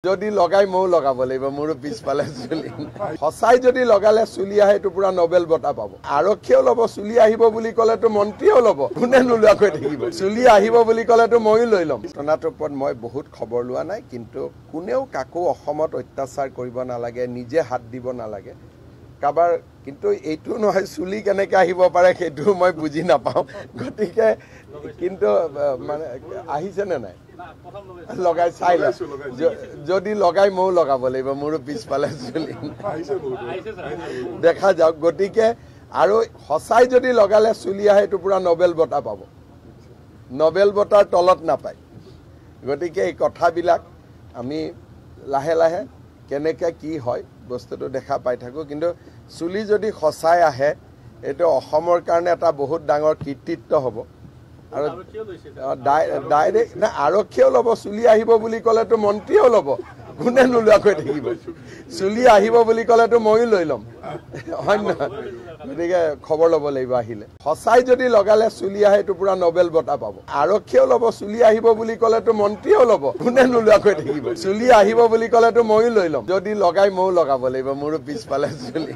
যদি লগাই মও লগাব লাগিব মোৰো পিছফালে চুলি সঁচাই যদি লগালে চুলি আহে এটো পুৰা নোবেল বঁটা পাব আৰক্ষীও ল'ব চুলি আহিব বুলি ক'লেতো মন্ত্ৰীও ল'ব কোনে নোলোৱাকৈ থাকিব চুলি আহিব বুলি ক'লেতো মইও লৈ ল'ম ঘটনাটোৰ ওপৰত মই বহুত খবৰ লোৱা নাই কিন্তু কোনেও কাকো অসমত অত্যাচাৰ কৰিব নালাগে নিজে হাত দিব নালাগে কাবাৰ কিন্তু এইটো নহয় চুলি কেনেকৈ আহিব পাৰে সেইটো মই বুজি নাপাওঁ গতিকে কিন্তু মানে আহিছে নে নাই লগাই চাই ল যদি লগাই মও লগাব লাগিব মোৰো পিছফালে চুলি দেখা যাওক গতিকে আৰু সঁচাই যদি লগালে চুলি আহে এটো পুৰা নোবেল বঁটা পাব নোবেল বঁটাৰ তলত নাপায় গতিকে এই কথাবিলাক আমি লাহে লাহে কেনেকৈ কি হয় বস্তুটো দেখা পাই থাকোঁ কিন্তু চুলি যদি সঁচাই আহে এইটো অসমৰ কাৰণে এটা বহুত ডাঙৰ কৃতিত্ব হ'ব আৰু ডাইৰেক্ট না আৰক্ষীও ল'ব চুলি আহিব বুলি ক'লেতো মন্ত্ৰীও ল'ব কোনে নোলোৱাকৈ থাকিব চুলি আহিব বুলি ক'লেতো মইও লৈ ল'ম হয় নহয় গতিকে খবৰ ল'ব লাগিব আহিলে সঁচাই যদি লগালে চুলি আহে এটো পুৰা নোবেল বঁটা পাব আৰক্ষীও ল'ব চুলি আহিব বুলি ক'লেতো মন্ত্ৰীও ল'ব কোনে নোলোৱাকৈ থাকিব চুলি আহিব বুলি ক'লেতো মইও লৈ ল'ম যদি লগাই মও লগাব লাগিব মোৰো পিছফালে চুলি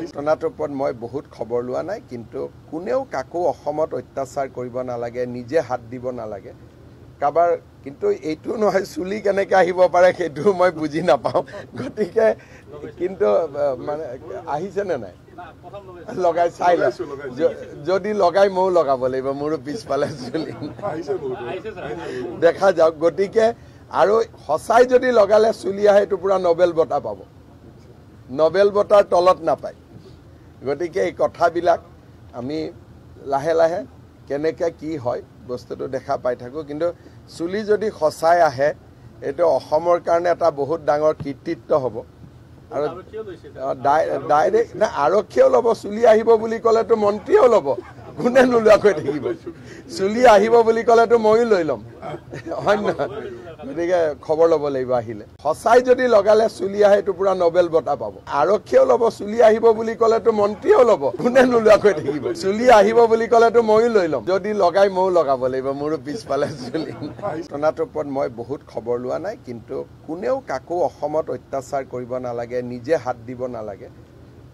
ঘটনাটোৰ ওপৰত মই বহুত খবৰ লোৱা নাই কিন্তু কোনেও কাকো অসমত অত্যাচাৰ কৰিব নালাগে নিজে হাত দিব নালাগে কাবাৰ কিন্তু এইটো নহয় চুলি কেনেকৈ আহিব পাৰে সেইটো মই বুজি নাপাওঁ গতিকে কিন্তু মানে আহিছে নে নাই লগাই চাই ল যদি লগাই মও লগাব লাগিব মোৰো পিছফালে চুলি দেখা যাওক গতিকে আৰু সঁচাই যদি লগালে চুলি আহে এটো পুৰা নোবেল বঁটা পাব নোবেল বঁটাৰ তলত নাপায় গতিকে এই কথাবিলাক আমি লাহে লাহে কেনেকৈ কি হয় বস্তুটো দেখা পাই থাকোঁ কিন্তু চুলি যদি সঁচাই আহে এইটো অসমৰ কাৰণে এটা বহুত ডাঙৰ কৃতিত্ব হ'ব আৰু ডাইৰেক্ট না আৰক্ষীও ল'ব চুলি আহিব বুলি ক'লেতো মন্ত্ৰীও ল'ব কোনে নোলোৱাকৈ থাকিব চুলি আহিব বুলি ক'লেতো মইও লৈ ল'ম হয় নহয় গতিকে খবৰ ল'ব লাগিব আহিলে সঁচাই যদি লগালে চুলি আহে এটো পুৰা নোবেল বঁটা পাব আৰক্ষীও ল'ব চুলি আহিব বুলি ক'লেতো মন্ত্ৰীও ল'ব কোনে নোলোৱাকৈ থাকিব চুলি আহিব বুলি ক'লেতো মইও লৈ ল'ম যদি লগাই মও লগাব লাগিব মোৰো পিছফালে চুলি ঘটনাটোৰ ওপৰত মই বহুত খবৰ লোৱা নাই কিন্তু কোনেও কাকো অসমত অত্যাচাৰ কৰিব নালাগে নিজে হাত দিব নালাগে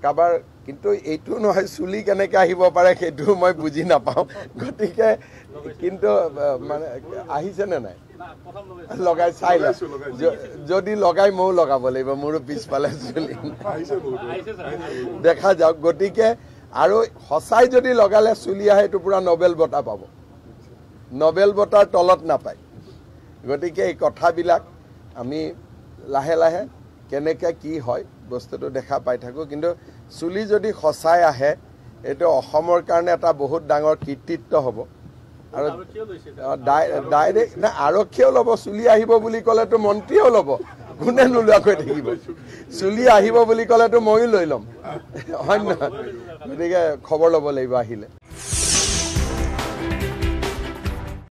কাবাৰ কিন্তু এইটো নহয় চুলি কেনেকৈ আহিব পাৰে সেইটো মই বুজি নাপাওঁ গতিকে কিন্তু মানে আহিছে নে নাই লগাই চাই ল যদি লগাই মও লগাব লাগিব মোৰো পিছফালে চুলি দেখা যাওক গতিকে আৰু সঁচাই যদি লগালে চুলি আহে এটো পুৰা নোবেল বঁটা পাব নোবেল বঁটাৰ তলত নাপায় গতিকে এই কথাবিলাক আমি লাহে লাহে কেনেকৈ কি হয় বস্তুটো দেখা পাই থাকোঁ কিন্তু চুলি যদি সঁচাই আহে এইটো অসমৰ কাৰণে এটা বহুত ডাঙৰ কৃতিত্ব হ'ব আৰু ডাইৰেক্ট না আৰক্ষীও ল'ব চুলি আহিব বুলি ক'লেতো মন্ত্ৰীও ল'ব কোনে নোলোৱাকৈ থাকিব চুলি আহিব বুলি ক'লেতো মইও লৈ ল'ম হয় নহয় গতিকে খবৰ ল'ব লাগিব আহিলে